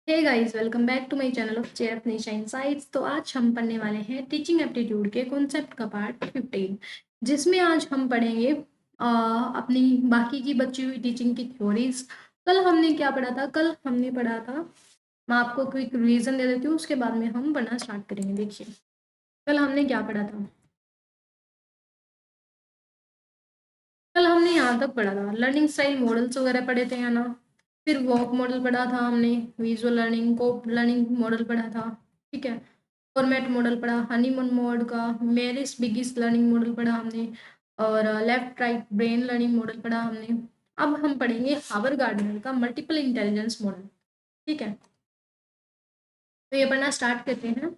Hey guys, welcome back to my channel of JF Nisha insights. तो आज हम पढ़ने वाले हैं टीचिंग एप्टीट्यूड के कॉन्सेप्ट का पार्ट 15, जिसमें आज हम पढ़ेंगे अपनी बाकी की बची हुई टीचिंग की थ्योरीज। कल हमने क्या पढ़ा था? कल हमने पढ़ा था, मैं आपको क्विक रिवीजन दे देती हूँ, उसके बाद में हम पढ़ना स्टार्ट करेंगे। देखिए, कल हमने क्या पढ़ा था? कल हमने यहाँ तक पढ़ा था, लर्निंग स्टाइल मॉडल्स वगैरह पढ़े थे, है ना। फिर वॉक मॉडल पढ़ा था हमने, विजुअल लर्निंग को लर्निंग मॉडल पढ़ा था, ठीक है। फॉर्मेट मॉडल पढ़ा, हनीमून मोड का, मेरिस बिगिस लर्निंग मॉडल पढ़ा हमने, और left right brain learning model पढ़ा हमने। अब हम पढ़ेंगे हावर गार्डनर का मल्टीपल इंटेलिजेंस मॉडल, ठीक है। तो ये पढ़ना स्टार्ट करते हैं,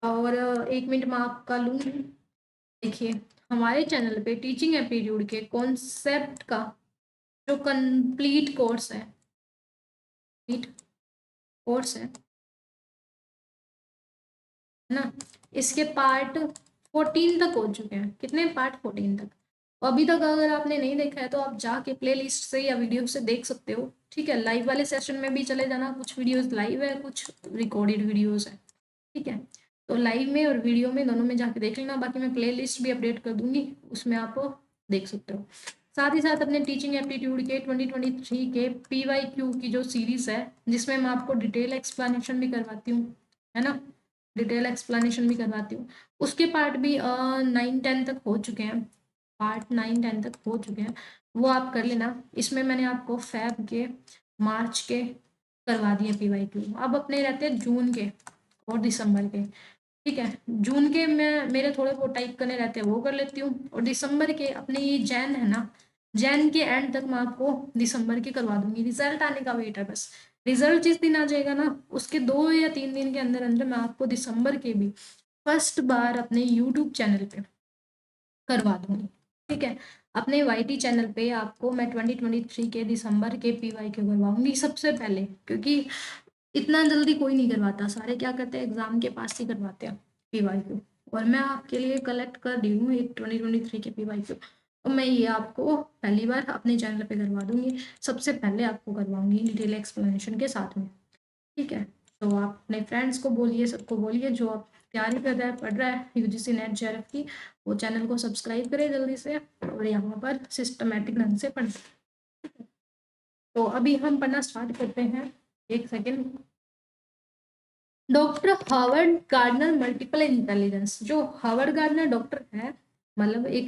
और 1 मिनट में आपका लूँगी। देखिए, हमारे चैनल पे टीचिंग एप्टीट्यूड के कॉन्सेप्ट का जो कंप्लीट कोर्स है, कंप्लीट कोर्स है ना, इसके पार्ट 14 तक हो चुके हैं। कितने पार्ट? 14 तक। अभी तक अगर आपने नहीं देखा है तो आप जाके प्लेलिस्ट से या वीडियो से देख सकते हो, ठीक है। लाइव वाले सेशन में भी चले जाना, कुछ वीडियोस लाइव है, कुछ रिकॉर्डेड वीडियोस है, ठीक है। तो लाइव में और वीडियो में दोनों में जाके देख लेना। बाकी मैं प्ले लिस्ट भी अपडेट कर दूंगी, उसमें आप देख सकते हो। साथ ही साथ अपने टीचिंग एप्टीट्यूड के 2023 के PYQ की जो सीरीज है, जिसमें मैं आपको डिटेल एक्सप्लेनेशन भी करवाती हूँ, है ना, डिटेल एक्सप्लेनेशन भी करवाती हूँ। उसके पार्ट भी 9-10 तक हो चुके हैं, पार्ट 9-10 तक हो चुके हैं, वो आप कर लेना। इसमें मैंने आपको फैब के, मार्च के करवा दिए PYQ। अब अपने रहते हैं जून के और दिसंबर के, ठीक है। जून के मैं मेरे थोड़े बहुत टाइप करने रहते हैं, वो कर लेती हूँ, और दिसंबर के अपने ये जैन है ना, जैन के एंड तक मैं आपको दिसंबर के करवा दूंगी। रिजल्ट आने का वेट है बस। रिजल्ट जिस दिन आ जाएगा ना, उसके 2 या 3 दिन के अंदर अंदर मैं आपको दिसंबर के भी फर्स्ट बार अपने यूट्यूब चैनल पे करवा दूंगी, ठीक है। अपने वाईटी चैनल पे आपको मैं 2023 के दिसंबर के PYQ करवाऊंगी सबसे पहले, क्योंकि इतना जल्दी कोई नहीं करवाता, सारे क्या करते हैं, एग्जाम के पास ही करवाते हैं PYQ। और मैं आपके लिए कलेक्ट कर रही हूँ एक 2023 के PYQ, तो मैं ये आपको पहली बार अपने चैनल पे करवा दूंगी, सबसे पहले आपको करवाऊंगी डिटेल एक्सप्लेनेशन के साथ में, ठीक है। तो आप अपने फ्रेंड्स को बोलिए, सबको बोलिए, जो आप तैयारी कर रहा है, पढ़ रहा है UGC नेट JRF की, वो चैनल को सब्सक्राइब करे जल्दी से, और यहाँ पर सिस्टमेटिक ढंग से पढ़े। तो अभी हम पढ़ना स्टार्ट करते हैं। एक सेकेंड। Doctor Howard Gardner multiple intelligence, जो हावर्ड गार्डनर डॉक्टर है, मतलब एक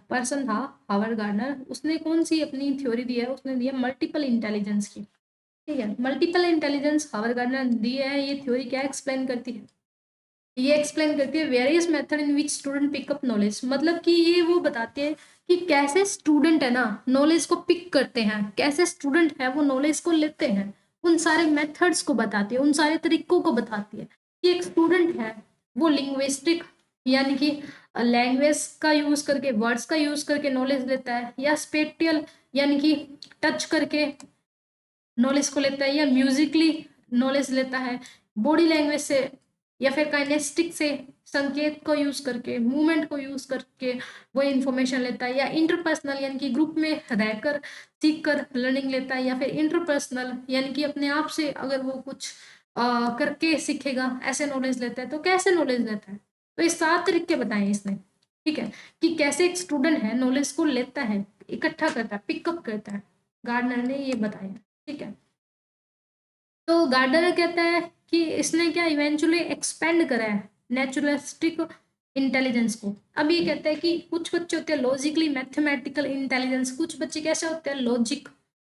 पर्सन था हावर्ड गार्डनर, उसने कौन सी अपनी थ्योरी दी है? उसने दी है मल्टीपल इंटेलिजेंस की, ठीक है। मल्टीपल इंटेलिजेंस हावर्ड गार्डनर दी है। ये थ्योरी क्या एक्सप्लेन करती है? ये एक्सप्लेन करती है various method in which student pickup knowledge, मतलब कि ये वो बताती है कि कैसे स्टूडेंट है ना नॉलेज को पिक करते हैं, कैसे स्टूडेंट है वो नॉलेज को लेते हैं। उन सारे मेथड्स को बताती है, उन सारे तरीकों को बताती है कि एक स्टूडेंट है वो लिंग्विस्टिक, यानी कि लैंग्वेज का यूज करके, वर्ड्स का यूज करके नॉलेज लेता है, या स्पेटियल, यानी कि टच करके नॉलेज को लेता है, या म्यूजिकली नॉलेज लेता है, बॉडी लैंग्वेज से, या फिर काइनेस्टिक से, संकेत को यूज करके, मूवमेंट को यूज करके वो इंफॉर्मेशन लेता है, या इंटरपर्सनल यानी कि ग्रुप में रहकर सीख कर लर्निंग लेता है, या फिर इंटरपर्सनल यानी कि अपने आप से अगर वो कुछ करके सीखेगा, ऐसे नॉलेज लेता है। तो कैसे नॉलेज लेता है? तो ये 7 तरीके बताए इसने, ठीक है, कि कैसे एक स्टूडेंट है नॉलेज को लेता है, इकट्ठा करता है, पिकअप करता है। गार्डनर ने ये बताया, ठीक है। तो गार्डनर कहता है कि इसने क्या इवेंचुअली एक्सपेंड करा है नेचुरलिस्टिक इंटेलिजेंस को। अब ये कहता है कि कुछ बच्चे होते हैं लॉजिकली मैथमेटिकल इंटेलिजेंस, कुछ बच्चे कैसे होते हैं, लॉजिक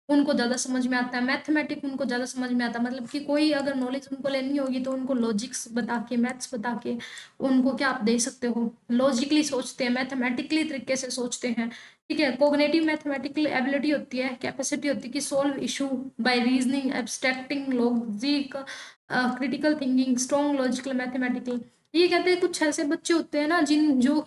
उनको ज्यादा समझ में आता है, मैथमेटिक उनको ज्यादा समझ में आता है। मतलब कि कोई अगर नॉलेज उनको लेनी होगी तो उनको लॉजिक्स बता के, मैथ्स बता के उनको क्या आप दे सकते हो, लॉजिकली सोचते हैं, मैथमेटिकली तरीके से सोचते हैं, ठीक है। कोग्निटिव मैथमेटिकल एबिलिटी होती है, कैपेसिटी होती है कि solve issue by reasoning, abstracting, logic, critical thinking, strong logical mathematical. ये कहते हैं कुछ ऐसे बच्चे होते हैं ना, जिन जो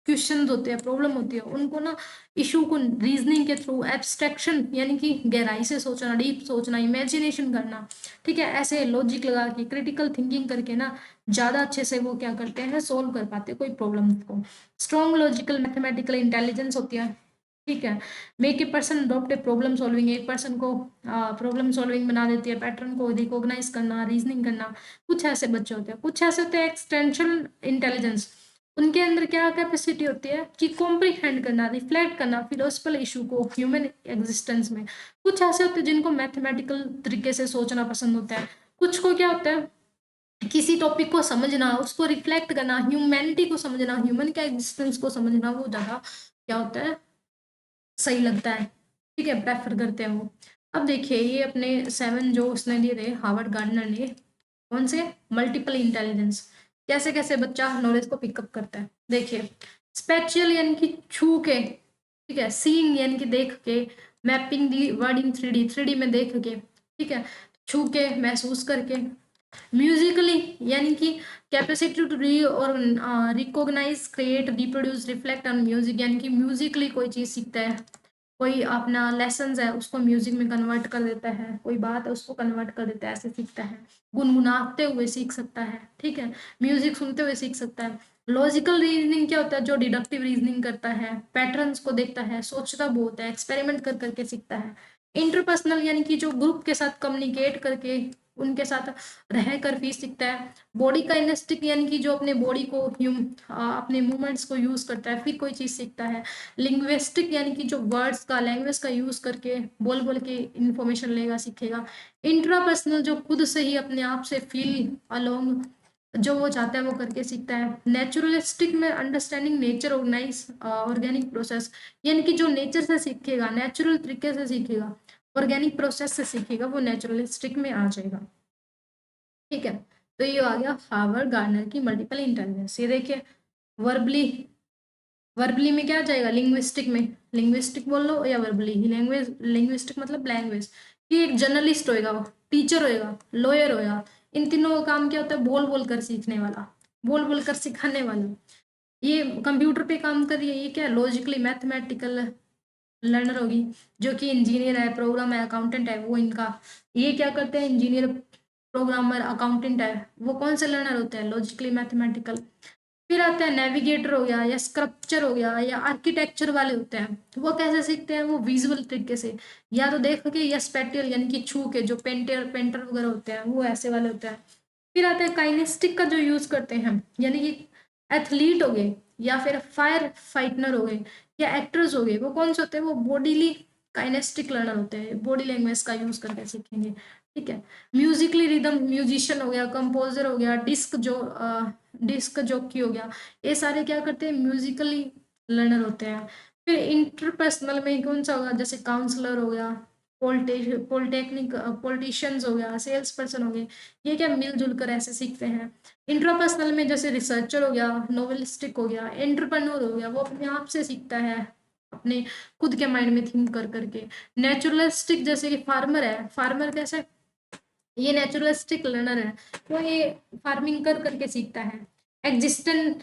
क्वेश्चन होते हैं, प्रॉब्लम होती है, उनको ना इशू को रीजनिंग के थ्रू, एब्स्ट्रैक्शन यानी कि गहराई से सोचना, डीप सोचना, इमेजिनेशन करना, ठीक है, ऐसे लॉजिक लगा के, क्रिटिकल थिंकिंग करके ना ज्यादा अच्छे से वो क्या करते हैं, सोल्व कर पाते हैं कोई प्रॉब्लम को। स्ट्रॉन्ग लॉजिकल मैथमेटिकल इंटेलिजेंस होती है, ठीक है। Make a person adopt a problem solving, एक पर्सन को प्रॉब्लम सॉल्विंग बना देती है, पैटर्न को रिकॉग्नाइज करना, रीजनिंग करना। कुछ ऐसे बच्चे होते हैं, कुछ ऐसे होते हैं एक्सटेंशन इंटेलिजेंस, उनके अंदर क्या कैपेसिटी होती है कि कॉम्प्रिहेंड करना, रिफ्लेक्ट करना फिलोसफिकल इशू को ह्यूमन एग्जिस्टेंस में। कुछ ऐसे होते हैं जिनको मैथमेटिकल तरीके से सोचना पसंद होता है। कुछ को क्या होता है, किसी टॉपिक को समझना, उसको रिफ्लेक्ट करना, ह्यूमैनिटी को समझना, ह्यूमन का एग्जिस्टेंस को समझना, वो ज्यादा क्या होता है, सही लगता है। ठीक है, प्रेफर करते हैं वो। अब देखिए ये अपने 7 जो उसने दिए थे हार्वर्ड गार्डनर ने, कौन से, मल्टीपल इंटेलिजेंस, कैसे कैसे बच्चा नॉलेज को पिकअप करता है। देखिए स्पेशल यानी कि छू के, ठीक है, सीइंग यानी कि देख के, mapping the word in 3D, 3D में देख के, ठीक है, छू के महसूस करके, म्यूजिकली यानी कि कैपेसिटी टू री और recognize, create, reproduce, reflect on music, यानी कि म्यूजिकली कोई चीज सीखता है, कोई अपना लेसन है उसको म्यूजिक में कन्वर्ट कर देता है, कोई बात है उसको कन्वर्ट कर देता है, ऐसे सीखता है। गुनगुनाते हुए सीख सकता है, ठीक है, म्यूजिक सुनते हुए सीख सकता है। लॉजिकल रीजनिंग क्या होता है, जो डिडक्टिव रीजनिंग करता है, पैटर्न्स को देखता है, सोचता बहुत है, एक्सपेरिमेंट कर करके सीखता है। इंटरपर्सनल यानी कि जो ग्रुप के साथ कम्युनिकेट करके, उनके साथ रह कर भी सीखता है। बॉडी काइनेस्टिक यानी कि जो अपने बॉडी को अपने मूवमेंट्स को यूज करता है, फिर कोई चीज सीखता है। लिंग्विस्टिक यानी कि जो वर्ड्स का, लैंग्वेज का यूज करके बोल बोल के इंफॉर्मेशन लेगा, सीखेगा। इंट्रापर्सनल जो खुद से ही अपने आप से फील अलोंग, जो वो चाहता है वो करके सीखता है। नेचुरलिस्टिक में understanding nature organize organic process, यानी कि जो नेचर से सीखेगा, नेचुरल तरीके से सीखेगा, ऑर्गेनिक प्रोसेस से सीखेगा, वो नेचुरलिस्टिक में आ जाएगा। ठीक है, तो ये आ गया हार्वर्ड गार्डनर की मल्टीपल इंटेलिजेंस। ये देखिए वर्बली, वर्बली में क्या जाएगा, लिंग्विस्टिक में, लिंग्विस्टिक बोल लो या वर्बली, लैंग्वेज, लिंग्विस्टिक मतलब लैंग्वेज। ये एक जर्नलिस्ट होएगा, वो टीचर होएगा, लॉयर होएगा, इन तीनों का काम क्या होता है, बोल बोल कर सीखने वाला, बोल बोल कर सिखाने वाला। ये कंप्यूटर पे काम कर रही है, ये क्या है, लॉजिकली मैथमेटिकल लर्नर होगी। जो कि इंजीनियर है, प्रोग्राम है, अकाउंटेंट है, वो इनका, ये क्या करते हैं, इंजीनियर, प्रोग्रामर, अकाउंटेंट है, वो कौन से लर्नर होते हैं, लॉजिकली मैथमेटिकल। फिर आता है नेविगेटर हो गया, या स्क्रप्चर हो गया, या आर्किटेक्चर वाले होते हैं, वो कैसे सीखते हैं, वो विजुअल तरीके से, या तो देख के, या स्पेटियल यानी कि छू के, जो पेंटर पेंटर वगैरह होते हैं वो ऐसे वाले होते हैं। फिर आता है काइनेस्टिक का जो यूज करते हैं हम, यानी कि एथलीट हो गए, या फिर फायर फाइटनर हो गए, या एक्टर्स हो गए, वो कौन से होते हैं, वो बॉडीली काइनेस्टिक लर्नर होते हैं, बॉडी लैंग्वेज का यूज करके सीखेंगे। ठीक है, म्यूजिकली रिदम, म्यूजिशियन हो गया, कंपोजर हो गया, डिस्क जॉकी हो गया, ये सारे क्या करते हैं, म्यूजिकली लर्नर होते हैं। फिर इंटरपर्सनल में कौन सा होगा, जैसे काउंसलर हो गया, पॉलिटेक्निक पॉलिटिशियंस हो गया, सेल्स पर्सन हो गए, ये क्या मिलजुल कर ऐसे सीखते हैं। इंट्रापर्सनल में जैसे रिसर्चर हो गया, नोवेलिस्टिक हो गया, एंटरप्रेन्योर हो गया, वो अपने आप से सीखता है, अपने खुद के माइंड में थिंक कर करके। नेचुरलिस्टिक जैसे कि फार्मर है, फार्मर कैसे, ये नेचुरलिस्टिक लर्नर है, तो ये फार्मिंग कर करके सीखता है। एग्जिस्टेंट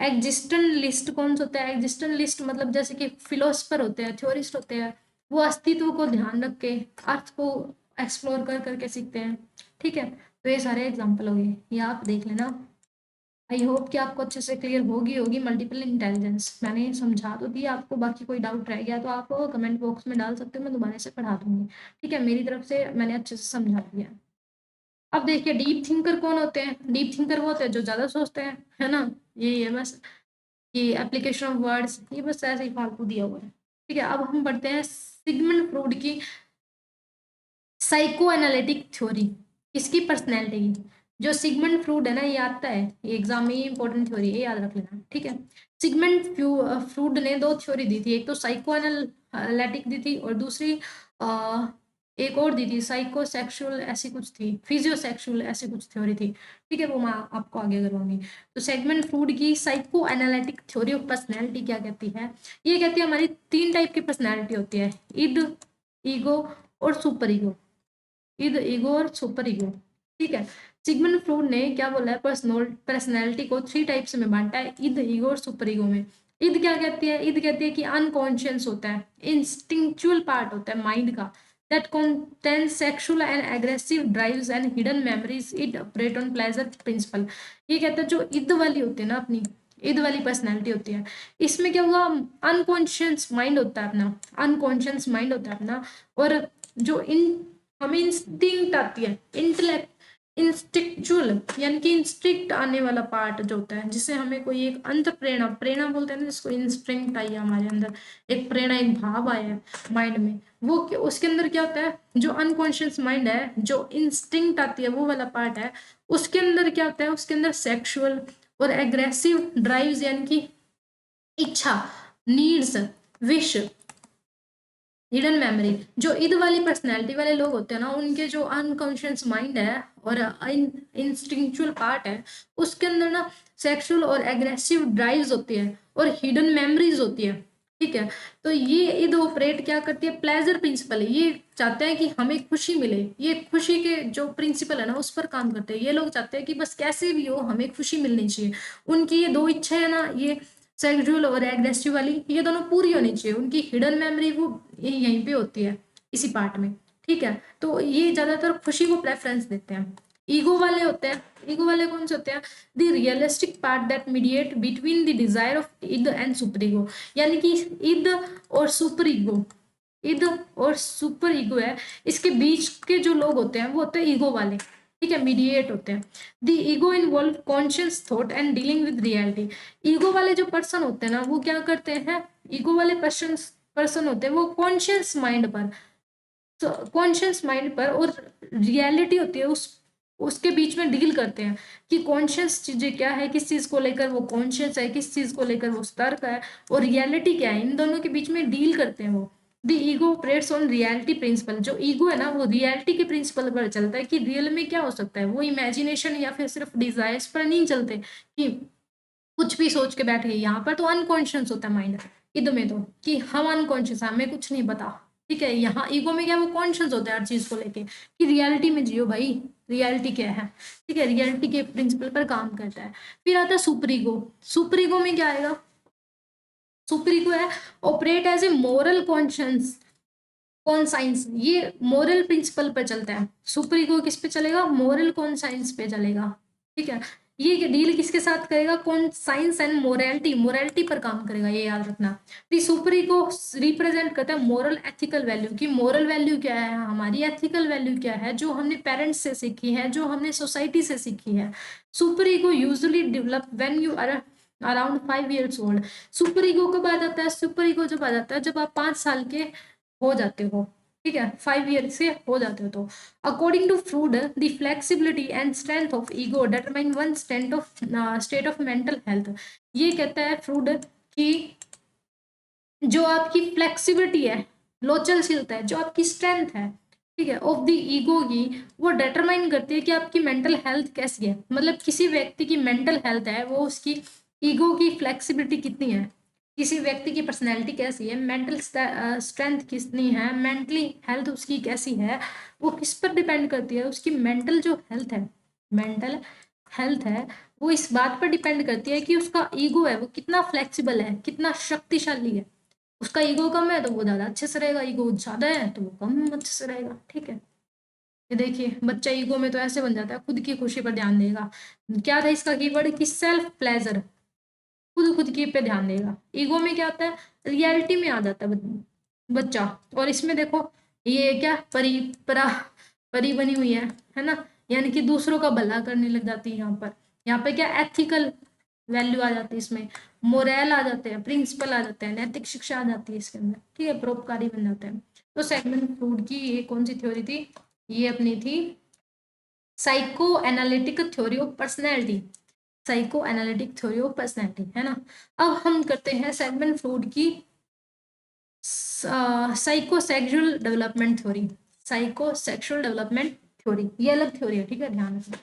एग्जिस्टेंट लिस्ट कौन सा होता है, एग्जिस्टेंट लिस्ट मतलब जैसे कि फिलोसफर होते हैं, थ्योरिस्ट होते हैं, वो अस्तित्व को ध्यान रख के अर्थ को एक्सप्लोर कर करके सीखते हैं। ठीक है, तो ये सारे एग्जाम्पल हो गए, ये आप देख लेना। आई होप कि आपको अच्छे से क्लियर होगी मल्टीपल इंटेलिजेंस, मैंने समझा तो दिया आपको, बाकी कोई डाउट रह गया तो आप कमेंट बॉक्स में डाल सकते हो, मैं दोबारा से पढ़ा दूंगी। ठीक है, मेरी तरफ से मैंने अच्छे से समझा दिया। अब देखिए डीप थिंकर कौन होते हैं, डीप थिंकर वो होते हैं जो ज्यादा सोचते हैं, है ना, यही है बस, ये एप्लीकेशन ऑफ वर्ड्स, ये बस ऐसे ही फालतू दिया हुआ है। ठीक है, अब हम बढ़ते हैं सिगमंड फ्रॉइड की साइको एनालिटिक थ्योरी, इसकी पर्सनैलिटी की। जो सिगमंड फ्रूड है ना, ये आता है, ये एग्जाम में इंपॉर्टेंट थ्योरी है, याद रख लेना। ठीक है, सिगमंड फ्रूड ने 2 थ्योरी दी थी, एक तो साइको एनालिटिक दी थी, और दूसरी एक और दी थी, साइको सेक्सुअल ऐसी कुछ थी, फिजियो सेक्सुअल ऐसी कुछ थ्योरी थी। ठीक है, वो मैं आपको आगे करवाऊंगी। तो सिगमंड फ्रूड की psycho analytic theory of personality क्या कहती है, ये कहती है हमारी 3 टाइप की पर्सनैलिटी होती है, इड, ईगो और सुपर ईगो। इद, ईगो और सुपर ईगो। ठीक है, सिगमंड फ्रूड ने क्या बोला है, पर्सनैलिटी को 3 टाइप्स में बांटा है, इद, ईगो और सुपर ईगो में। इद क्या कहती है, इद कहती है कि अनकॉन्शियस होता है, इंस्टिंक्चुअल पार्ट होता है माइंड का, that contains sexual and aggressive drives and hidden memories, it operate on pleasure principle। ये कहता है जो इद वाली होती है ना अपनी, ईद वाली पर्सनैलिटी होती है। इसमें क्या हुआ, अनकॉन्शियस माइंड होता है अपना, अनकॉन्शियस माइंड होता है अपना, और जो हमें इंस्टिंक्ट आती है, इंटेलेक्ट, इंस्टिक्चुअल यानी कि इंस्टिंक्ट आने वाला पार्ट जो होता है, जिससे हमें कोई एक अंत प्रेरणा, प्रेरणा बोलते हैं ना जिसको, इंस्टिंक्ट आई है हमारे अंदर, एक प्रेरणा, एक भाव आया है माइंड में, वो उसके अंदर क्या होता है, जो अनकॉन्शियस माइंड है, जो इंस्टिंक्ट आती है वो वाला पार्ट है, उसके अंदर क्या होता है, उसके अंदर सेक्सुअल और एग्रेसिव ड्राइव्स यानी कि इच्छा, नीड्स, विश, हिडन मेमोरी, जो ईद वाली पर्सनैलिटी वाले लोग होते हैं ना, उनके जो अनकॉन्शियस माइंड है और इंस्टिंक्चुअल पार्ट है, उसके अंदर ना सेक्सुअल और एग्रेसिव ड्राइव्स होती है और हिडन मेमोरीज होती है। ठीक है, तो ये ईद ऑपरेट क्या करती है, प्लेजर प्रिंसिपल है, ये चाहते हैं कि हमें खुशी मिले, ये खुशी के जो प्रिंसिपल है ना उस पर काम करते हैं। ये लोग चाहते हैं कि बस कैसे भी हो हमें खुशी मिलनी चाहिए। उनकी ये दो इच्छा है ना, ये सेक्सुअल और एग्रेसिव वाली, ये दोनों पूरी होनी चाहिए। उनकी हिडन मेमोरी वो यहीं पे होती है, इसी पार्ट में। ठीक है, तो ये ज्यादातर खुशी को प्रेफरेंस देते हैं। ईगो वाले होते हैं, ईगो वाले कौन से होते हैं, the realistic part that mediate between the desire of Eid and super ego, यानी कि ईद और सुपर ईगो, ईद और सुपर ईगो है, इसके बीच के जो लोग होते हैं वो होते हैं ईगो वाले। ठीक है, मीडिएट होते हैं। The ego involve conscious thought and dealing with reality. Ego वाले जो पर्सन होते हैं ना वो क्या करते हैं, ईगो वाले पर्सन होते हैं वो कॉन्शियस माइंड पर, तो कॉन्शियस माइंड पर और रियलिटी होती है उसके बीच में डील करते हैं कि कॉन्शियस चीजें क्या है, किस चीज को लेकर वो कॉन्शियस है, किस चीज को लेकर वो सतर्क है, और रियलिटी क्या है, इन दोनों के बीच में डील करते हैं वो। The ego operates on reality principle, जो ईगो है ना वो रियलिटी के प्रिंसिपल पर चलता है कि रियल में क्या हो सकता है, वो इमेजिनेशन या फिर सिर्फ डिजायर्स पर नहीं चलते कि कुछ भी सोच के बैठ गए। यहाँ पर तो अनकॉन्शियस होता है माइंड, ईद में तो कि हम अनकॉन्शियस है, हमें कुछ नहीं पता। ठीक है, यहाँ ईगो में क्या वो कॉन्शियस होता है हर चीज को लेके कि रियलिटी में जियो भाई, रियलिटी क्या है। ठीक है, रियलिटी के प्रिंसिपल पर काम करता है। फिर आता है सुपर ईगो। सुपर ईगो में क्या आएगा, सुपर ईगो है operate as a moral conscious, कौन साइंस, ये मोरल प्रिंसिपल पर चलता है। सुपर ईगो किस पे चलेगा, मोरल कौन साइंस पे चलेगा। ठीक है, ये डील किसके साथ करेगा, कौन साइंस एंड मोरालिटी, मोरालिटी पर काम करेगा, ये याद रखना। दी सुपर ईगो रिप्रेजेंट करता है मोरल एथिकल वैल्यू, की मोरल वैल्यू क्या है हमारी, एथिकल वैल्यू क्या है, जो हमने पेरेंट्स से सीखी है, जो हमने सोसाइटी से सीखी है। Super ego usually develop when you are around 5 years old. Super ego कब आ जाता है, सुपर ईगो जब आ जाता है जब आप 5 साल के हो जाते हो। ठीक है, 5 years से हो जाते हो तो। According to Freud the flexibility and strength of ego determine one state of mental health. ये कहता है फ्रूड कि जो आपकी फ्लेक्सिबिलिटी है, लोचनशीलता है, जो आपकी स्ट्रेंथ है, ठीक है, ऑफ द ईगो की, वो डिटरमाइन करती है कि आपकी मेंटल हेल्थ कैसी है। मतलब किसी व्यक्ति की मेंटल हेल्थ है वो उसकी ईगो की फ्लेक्सिबिलिटी कितनी है, किसी व्यक्ति की पर्सनैलिटी कैसी है, मेंटल स्ट्रेंथ कितनी है, मेंटली हेल्थ उसकी कैसी है, वो किस पर डिपेंड करती है, उसकी मेंटल जो हेल्थ है, मेंटल हेल्थ है, वो इस बात पर डिपेंड करती है कि उसका ईगो है वो कितना फ्लेक्सिबल है, कितना शक्तिशाली है। उसका ईगो कम है तो वो ज्यादा अच्छे से रहेगा, ईगो ज्यादा है तो वो कम अच्छे से रहेगा। ठीक है, ये देखिए बच्चा ईगो में तो ऐसे बन जाता है, खुद की खुशी पर ध्यान देगा। क्या था इसका कीवर्ड कि सेल्फ प्लेजर, खुद खुद की पे ध्यान देगा। ईगो में क्या आता है, रियलिटी में आ जाता है बच्चा। और इसमें देखो ये क्या परी बनी हुई है ना, यानी कि दूसरों का भला करने लग जाती है। यहाँ पे क्या एथिकल वैल्यू आ जाती है, इसमें मोरल आ जाते हैं, प्रिंसिपल आ जाते हैं, नैतिक शिक्षा आ जाती है इसके अंदर। ठीक है, परोपकारी बन जाते हैं। तो सेगमेंट फ्रूड की ये कौन सी थ्योरी थी, ये अपनी थी psycho analytic theory of personality, psycho analytic theory of personality, है ना। अब हम करते हैं सेगमेंट फ्रूड की psychosexual development theory, psychosexual development theory, ये अलग थ्योरी है। ठीक है, ध्यान रखना।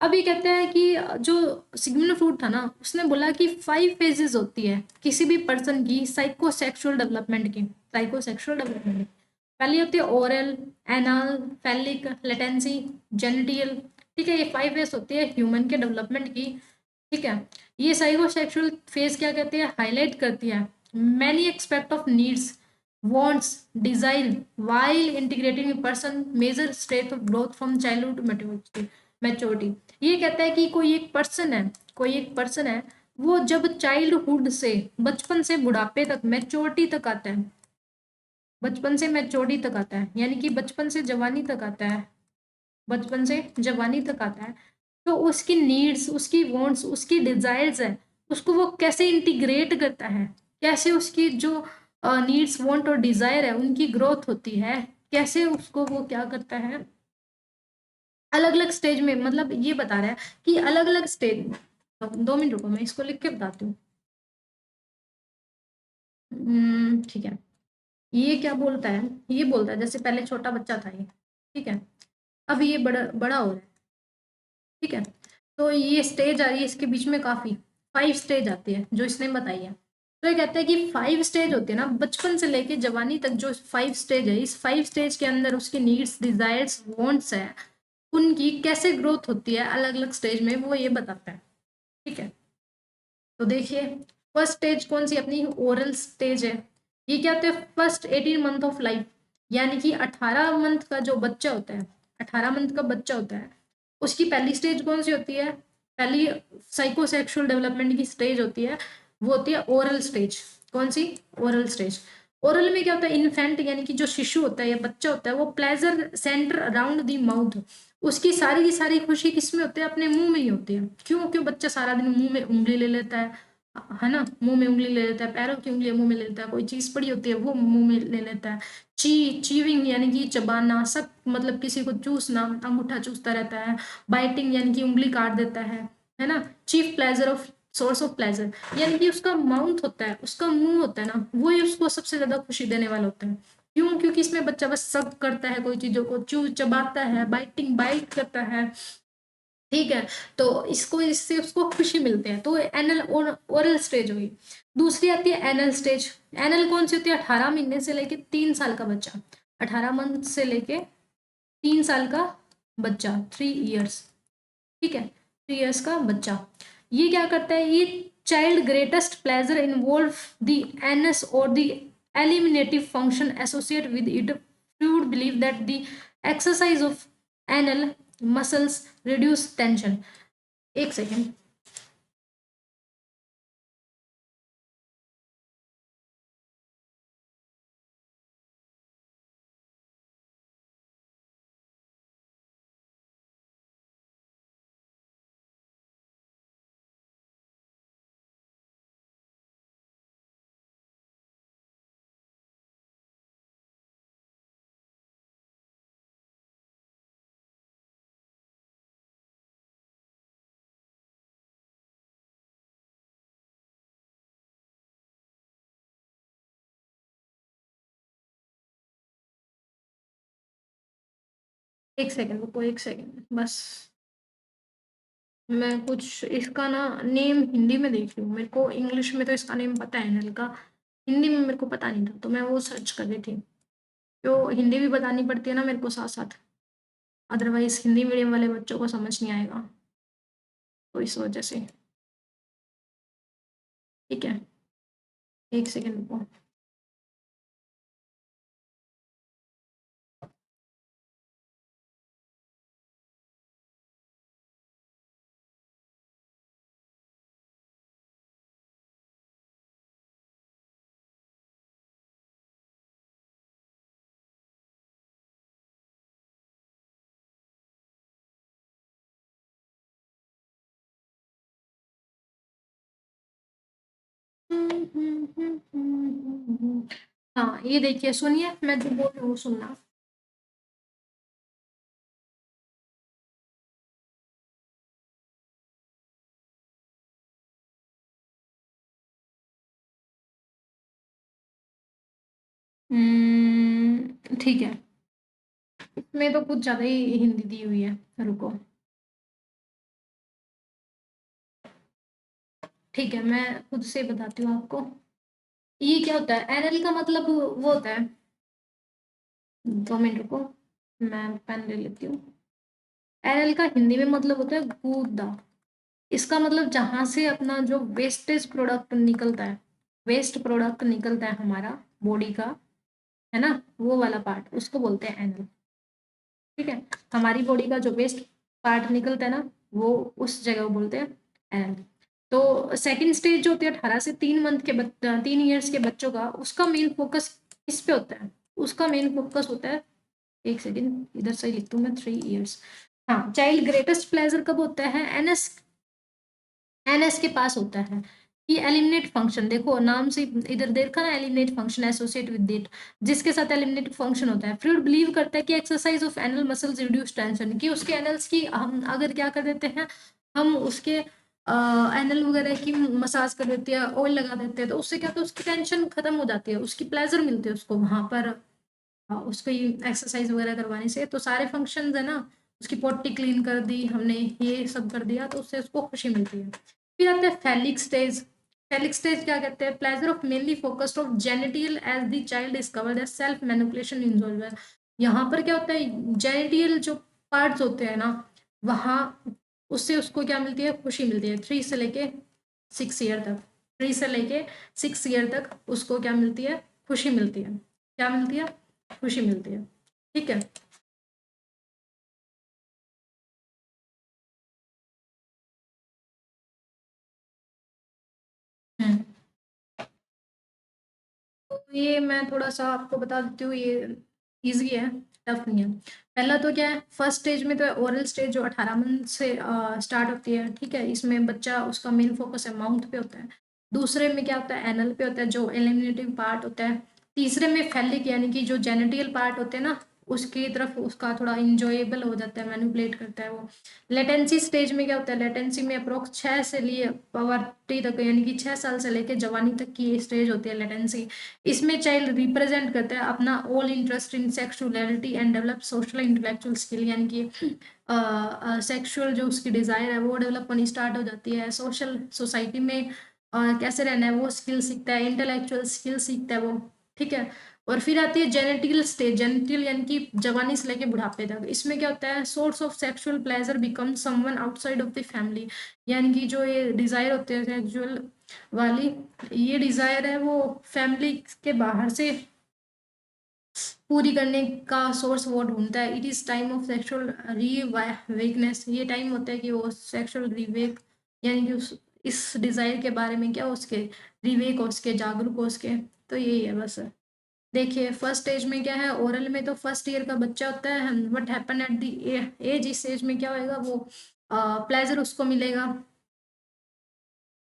अब ये कहते हैं कि जो सिग्मंड फ्रूड था ना, उसने बोला कि 5 फेजेस होती है किसी भी पर्सन की साइकोसेक्सुअल डेवलपमेंट की, साइकोसेक्सुअल डेवलपमेंट की। पहली होती है ओरल, एनाल, फैलिक, लेटेंसी, जेनिटियल। ठीक है, ये 5 फेज होती है ह्यूमन के डेवलपमेंट की। ठीक है, ये साइकोसेक्सुअल फेज क्या कहती है, हाईलाइट करती है many expect of needs, wants, desire while integrating a person major state of growth from childhood to maturity। ये कहता है कि कोई एक पर्सन है, कोई एक पर्सन है वो जब चाइल्डहुड से, बचपन से बुढ़ापे तक, मैच्योरिटी तक आता है, बचपन से मैच्योरिटी तक आता है, यानी कि बचपन से जवानी तक आता है, बचपन से जवानी तक आता है, तो उसकी नीड्स, उसकी वांट्स, उसकी डिजायर्स है, उसको वो कैसे इंटीग्रेट करता है, कैसे उसकी जो नीड्स, वांट और डिजायर है उनकी ग्रोथ होती है, कैसे उसको वो क्या करता है, अलग अलग स्टेज में, मतलब ये बता रहा है कि अलग अलग स्टेज। 2 मिनट रुको, मैं इसको लिख के बताती हूँ। ठीक है। ये क्या बोलता है, ये बोलता है जैसे पहले छोटा बच्चा था ये, ठीक है, अब ये बड़ा बड़ा हो रहा है, ठीक है, तो ये स्टेज आ रही है इसके बीच में काफी, 5 स्टेज आती है जो इसने बताई है। तो ये कहता है कि 5 स्टेज होते हैं ना, बचपन से लेके जवानी तक जो 5 स्टेज है, इस 5 स्टेज के अंदर उसकी नीड्स, डिजायर्स, वांट्स है, उनकी कैसे ग्रोथ होती है अलग अलग स्टेज में, वो ये बताता है, ठीक है। तो देखिए, फर्स्ट स्टेज कौन सी अपनी, ओरल स्टेज है। ये क्या होता है, फर्स्ट 18 मंथ ऑफ लाइफ, यानी कि 18 मंथ का जो बच्चा होता है, 18 मंथ का बच्चा होता है, उसकी पहली स्टेज कौन सी होती है, पहली साइकोसेक्सुअल डेवलपमेंट की स्टेज होती है, वो होती है ओरल स्टेज। कौन सी, ओरल स्टेज। ओरल में क्या होता है, इन्फेंट यानी कि जो शिशु होता है या बच्चा होता है, वो pleasure centre around the mouth, उसकी सारी की सारी खुशी किसमें होती है, अपने मुंह में ही होती है। क्यों, क्यों बच्चा सारा दिन मुंह में उंगली ले लेता है ना, मुंह में उंगली ले लेता है, पैरों की उंगली मुंह में ले लेता है, कोई चीज पड़ी होती है वो मुंह में ले लेता है। चीविंग यानी कि चबाना, सब मतलब किसी को चूसना, अंगूठा चूसता रहता है। बाइटिंग यानी कि उंगली काट देता है ना। Chief pleasure of, source of pleasure, यानी कि उसका माउथ होता है, उसका मुंह होता है ना, वो ही उसको सबसे ज्यादा खुशी देने वाला होता है। क्यों, क्योंकि इसमें बच्चा बस सब करता है, कोई चीजों को चबाता है, बाइट करता है, ठीक है। तो इसको, इससे उसको खुशी मिलती है, तो एनल ओरल स्टेज हुई। दूसरी आती है एनल स्टेज। एनल कौन सी होती है, 18 महीने से लेके 3 साल का बच्चा, 18 मंथ से लेके 3 साल का बच्चा, 3 इयर्स, ठीक है, 3 इयर्स का बच्चा। ये क्या करता है, ये child greatest pleasure involve the anus और the eliminative function associate with it, Freud believe that the exercise of anal muscles reduce tension. एक सेकेंड। एक सेकेंड रुको, एक सेकेंड बस, मैं कुछ इसका ना नेम हिंदी में देख रही हूँ, मेरे को इंग्लिश में तो इसका नेम पता है एनल का, हिंदी में मेरे को पता नहीं था, तो मैं वो सर्च कर रही थी। तो हिंदी भी बतानी पड़ती है ना मेरे को साथ साथ, अदरवाइज हिंदी मीडियम वाले बच्चों को समझ नहीं आएगा, तो इस वजह से, ठीक है। एक सेकेंड रुको। हाँ, ये देखिए, सुनिए, मैं जो बोल रही हूँ सुनना। ठीक है, इसमें तो कुछ ज्यादा ही हिंदी दी हुई है, रुको। ठीक है, मैं खुद से बताती हूँ आपको। ये क्या होता है, एनएल का मतलब वो होता है, 2 मिनट रुको, मैं पेन ले लेती हूँ। एनएल का हिंदी में मतलब होता है गूदा। इसका मतलब जहां से अपना जो वेस्टेज प्रोडक्ट निकलता है, वेस्ट प्रोडक्ट निकलता है हमारा बॉडी का, है ना, वो वाला पार्ट उसको बोलते हैं एनल, ठीक है। हमारी बॉडी का जो वेस्ट पार्ट निकलता है ना, वो उस जगह को बोलते हैं एनल। तो सेकंड स्टेज जो होती है 18 से 3 ईयर्स के बच्चों का, उसका मेन फोकस किस पे होता है? उसका मेन फोकस होता है, एक सेकंड इधर से लिख दूं मैं, 3 ईयर्स। हाँ, चाइल्ड ग्रेटेस्ट प्लेजर कब होता है? एनएस के पास होता है कि एलिमिनेट फंक्शन, देखो नाम से इधर देखा ना, eliminate function associate with death, जिसके साथ एलिमिनेट फंक्शन होता है। फ्रूड बिलीव करता है कि exercise of anal muscles reduce tension, कि उसके एनल्स की हम अगर क्या कर देते हैं, हम उसके एनल वगैरह की मसाज कर देते हैं, ऑयल लगा देते हैं, तो उससे क्या होता है, उसकी टेंशन खत्म हो जाती है, उसकी प्लेजर मिलती है उसको वहां पर, उसको एक्सरसाइज वगैरह करवाने से। तो सारे फंक्शंस है ना, उसकी पोटी क्लीन कर दी हमने, ये सब कर दिया, तो उससे उसको खुशी मिलती है। फिर आता है फेलिक स्टेज। फेलिक स्टेज क्या कहते हैं? Pleasure of mainly focused of genital as the child discover the self manipulation involve. यहाँ पर क्या होता है, जेनिटियल जो पार्ट्स होते हैं ना, वहाँ उससे उसको क्या मिलती है? खुशी मिलती है। 3 से लेके 6 ईयर तक, 3 से लेके 6 ईयर तक उसको क्या मिलती है? खुशी मिलती है। क्या मिलती है? खुशी मिलती है। ठीक है। हम्म। तो ये मैं थोड़ा सा आपको बता देती हूँ, ये इजी है, टफ नहीं है। पहला तो क्या है, फर्स्ट स्टेज में तो है ओरल स्टेज, जो 18 मंथ से स्टार्ट होती है। ठीक है, इसमें बच्चा, उसका मेन फोकस है माउथ पे होता है। दूसरे में क्या होता है, एनल पे होता है, जो एलिमिनेटिव पार्ट होता है। तीसरे में फैलिक, यानी कि जो जेनिटियल पार्ट होते हैं ना, उसकी तरफ उसका थोड़ा इंजॉयबल हो जाता है, मैनिपुलेट करता है वो। लेटेंसी स्टेज में क्या होता है, लेटेंसी में अप्रोक्स 6 से लिए 40 तक, यानी कि 6 साल से लेके जवानी तक की ये स्टेज होती है, लेटेंसी। इसमें चाइल्ड रिप्रेजेंट करता है अपना all interest in sexuality and develop social intellectual skill, यानी कि सेक्सुअल जो उसकी डिजायर है वो डेवलप होनी स्टार्ट हो जाती है। सोशल सोसाइटी में कैसे रहना है वो स्किल सीखता है, इंटेलेक्चुअल स्किल सीखता है वो। ठीक है। और फिर आती है जेनेटिकल स्टेज, जेनेटिकल यानी कि जवानी से लेके बुढ़ापे तक। इसमें क्या होता है, source of sexual pleasure become someone outside of the family, यानी कि जो ये डिजायर होते हैं सेक्सुअल वाली, ये डिजायर है वो फैमिली के बाहर से पूरी करने का सोर्स वो ढूंढता है। It is time of sexual reawakening, ये टाइम होता है कि वो सेक्सुअल रिवेक, यानी कि उस इस डिजायर के बारे में क्या उसके रिवेक हो, उसके जागरूक हो उसके। तो यही है बस। देखिए फर्स्ट स्टेज में क्या है, ओरल में तो फर्स्ट ईयर का बच्चा होता है, what happen at the age, इस एज में क्या होएगा, वो प्लेजर उसको मिलेगा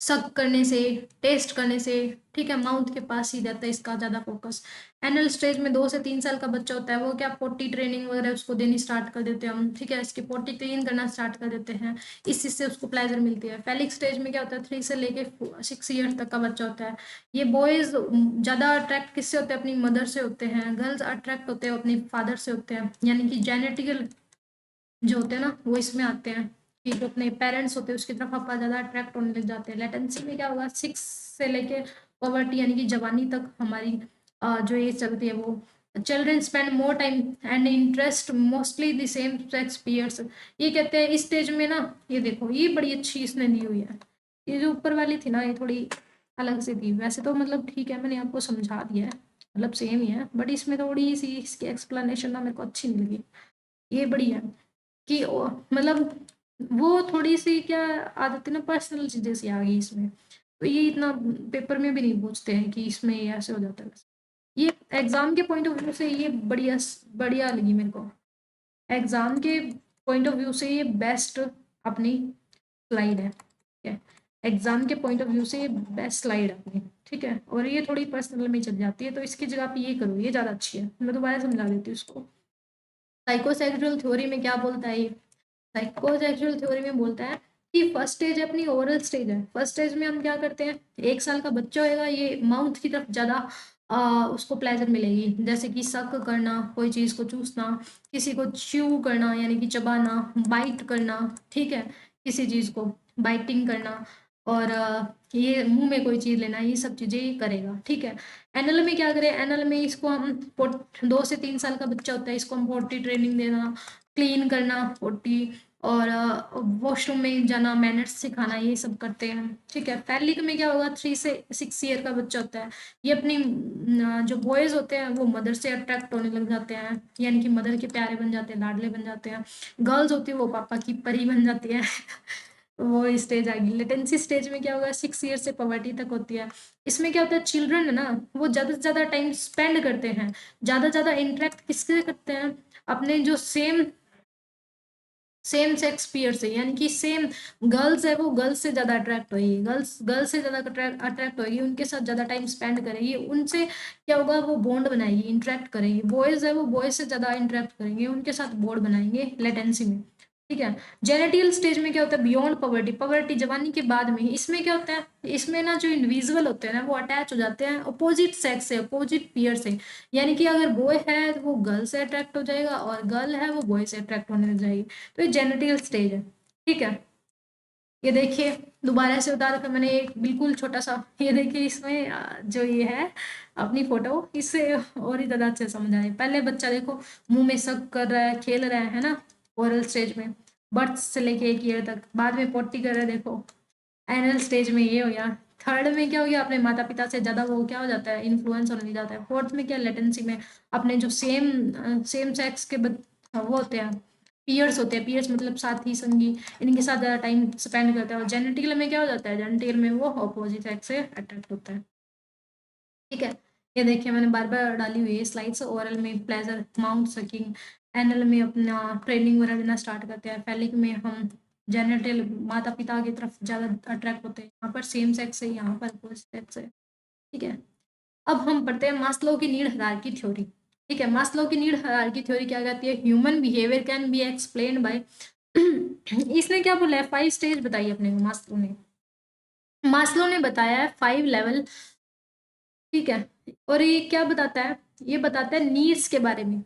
सक करने से, टेस्ट करने से। ठीक है, माउथ के पास ही रहता है इसका ज्यादा फोकस। एनल स्टेज में 2 से 3 साल का बच्चा होता है, वो क्या पोटी ट्रेनिंग वगैरह उसको देनी स्टार्ट कर देते हैं हम। ठीक है, इसकी पोटी क्लीन करना स्टार्ट कर देते हैं, इस चीज से उसको प्लेजर मिलती है। फेलिक स्टेज में क्या होता है, 3 से लेके 6 ईयर तक का बच्चा होता है। ये बॉयज ज्यादा अट्रैक्ट किससे होते हैं, अपनी मदर से होते हैं। गर्ल्स अट्रैक्ट होते हैं अपने फादर से होते हैं, यानी कि जेनेटिकल जो होते हैं ना वो इसमें आते हैं, कि जो अपने पेरेंट्स होते हैं उसकी तरफ अपना ज्यादा अट्रैक्ट होने लग जाते हैं। लेटेंसी में क्या होगा, 6 से लेके पॉवर्टी यानी कि जवानी तक हमारी जो ये चलती है वो। Children spend more time and interest mostly the same sex peers. ये कहते हैं इस स्टेज में ना, ये देखो ये बड़ी अच्छी इसने दी हुई है, ये जो ऊपर वाली थी ना ये थोड़ी अलग से थी। वैसे तो मतलब ठीक है, मैंने आपको समझा दिया है, मतलब सेम ही है, बट इसमें थोड़ी सी इसकी एक्सप्लेनेशन ना मेरे को अच्छी नहीं लगी। ये बढ़िया है कि मतलब वो थोड़ी सी क्या आदत है ना, पर्सनल चीजें सी आ गई इसमें, तो ये इतना पेपर में भी नहीं पूछते हैं कि इसमें ये ऐसे हो जाता है। ये एग्जाम के पॉइंट ऑफ व्यू से ये बढ़िया बढ़िया लगी मेरे को। एग्जाम के पॉइंट ऑफ व्यू से ये बेस्ट अपनी स्लाइड है। ठीक है, एग्जाम के पॉइंट ऑफ व्यू से ये बेस्ट स्लाइड है अपनी। ठीक है, और ये थोड़ी पर्सनल में चल जाती है, तो इसकी जगह पे ये करो, ये ज्यादा अच्छी है। मैं दोबारा समझा देती हूँ इसको। साइकोसेक्सुअल थ्योरी में क्या बोलता है ये, साइकोसेक्सुअल थ्योरी में बोलता है कि फर्स्ट स्टेज अपनी ओरल स्टेज है। फर्स्ट स्टेज में हम क्या करते हैं, 1 साल का बच्चा होएगा, ये माउथ की तरफ ज्यादा उसको प्लेजर मिलेगी, जैसे कि सक करना, कोई चीज को चूसना, किसी को च्यू करना यानी कि चबाना, बाइट करना। ठीक है, किसी चीज को बाइटिंग करना, और ये मुंह में कोई चीज लेना, ये सब चीजें ये करेगा। ठीक है, एनएल में क्या करें, एनएल में इसको हम 2 से 3 साल का बच्चा होता है, इसको हम पोटी ट्रेनिंग देना, क्लीन करना पोटी, और वॉशरूम में जाना, मैनर्स सिखाना, ये सब करते हैं। ठीक है, फैलिक में क्या होगा, 3 से 6 ईयर का बच्चा होता है, ये अपनी जो बॉयज होते हैं वो मदर से अट्रैक्ट होने लग जाते हैं, यानी कि मदर के प्यारे बन जाते हैं, लाडले बन जाते हैं। गर्ल्स होती है वो पापा की परी बन जाती है वो स्टेज आ गई। लेटेंसी स्टेज में क्या होगा, 6 ईयर से पवर्टी तक होती है। इसमें क्या होता है, चिल्ड्रन है ना, वो ज़्यादा से ज़्यादा टाइम स्पेंड करते हैं, ज़्यादा से ज़्यादा इंटरेक्ट किससे करते हैं, अपने जो सेम सेक्स पीयर से, यानी कि सेम गर्ल्स है, वो गर्ल्स से ज़्यादा अट्रैक्ट होगी, गर्ल्स गर्ल्स से ज़्यादा अट्रैक्ट होगी, उनके साथ ज़्यादा टाइम स्पेंड करेगी, उनसे क्या होगा, वो बॉन्ड बनाएगी, इंटरेक्ट करेगी। बॉयज़ है वो बॉयज़ से ज़्यादा इंटरेक्ट करेंगे, उनके साथ बॉन्ड बनाएंगे लेटेंसी में। ठीक है। जेनेटियल स्टेज में क्या होता है, बियॉन्ड पवर्टी, पवर्टी जवानी के बाद में। इसमें क्या होता है, इसमें ना जो इंडिविजुअल होते हैं ना, वो अटैच हो जाते हैं अपोजिट सेक्स से, अपोजिट पीयर से। यानी कि अगर बॉय है तो वो गर्ल से अट्रैक्ट हो जाएगा, और गर्ल है वो बॉय से अट्रैक्ट होने लग जाएगी। तो ये जेनेटियल स्टेज है। ठीक है। ये देखिए, दोबारा से उतार कर मैंने एक बिल्कुल छोटा सा, ये देखिए इसमें जो ये है अपनी फोटो, इससे और ही ज़्यादा अच्छे समझ आए। पहले बच्चा देखो मुंह में सक कर रहा है, खेल रहा है ना, ओरल स्टेज में, बर्थ से लेके 1 ईयर तक। बाद में पोटी कर रहा है, देखो एनल स्टेज में ये हो गया। थर्ड में क्या हो गया, अपने माता पिता से ज़्यादा वो क्या हो जाता है, इन्फ्लुएंस होने लग जाता है। फोर्थ में क्या, लेटेंसी में अपने जो सेम सेक्स के वो होते हैं, पीयर्स होते हैं, पीयर्स मतलब साथी संगी, इनके साथ ज़्यादा टाइम स्पेंड करता है। और जेनेटिकल में क्या हो जाता है, जेनेटिकल में वो अपोजिट सेक्स से अट्रैक्ट होता है। ठीक है। ये देखिए मैंने बार बार डाली हुई है स्लाइड्स। ओरल में प्लेजर, माउंट सकिंग, एनल में अपना ट्रेनिंग वगैरह देना स्टार्ट करते हैं। फैलिक में हम जेनेटल माता पिता की तरफ ज़्यादा अट्रैक्ट होते हैं। यहाँ पर सेम सेक्स है, यहाँ पर अपोजिट सेक्स है। ठीक है। अब हम पढ़ते हैं मास्लो की नीड हायरार्की थ्योरी। ठीक है। मास्लो की नीड हायरार्की थ्योरी क्या कहती है, human behaviour can be explain by इसने क्या बोला है, 5 स्टेज बताई अपने को मास्लो ने। मास्लो ने बताया है 5 लेवल। ठीक है। और ये क्या बताता है, ये बताता है नीड्स के बारे में।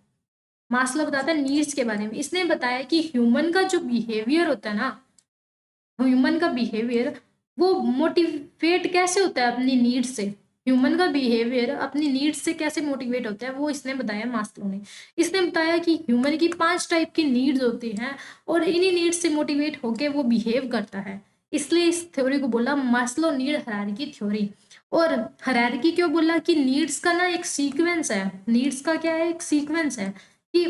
मास्लो बताता है नीड्स के बारे में। इसने बताया कि ह्यूमन का जो बिहेवियर होता है ना, ह्यूमन का बिहेवियर वो मोटिवेट कैसे होता है अपनी नीड से। ह्यूमन का बिहेवियर अपनी नीड से कैसे मोटिवेट होता है, वो इसने बताया मास्लो ने। इसने बताया कि ह्यूमन की 5 टाइप की नीड्स होती हैं, और इन्हीं नीड्स से मोटिवेट होके वो बिहेव करता है। इसलिए इस थ्योरी को बोला मास्लो नीड हायरार्की थ्योरी। और हायरार्की क्यों बोला, कि नीड्स का ना एक सीक्वेंस है। नीड्स का क्या है, एक सीक्वेंस है कि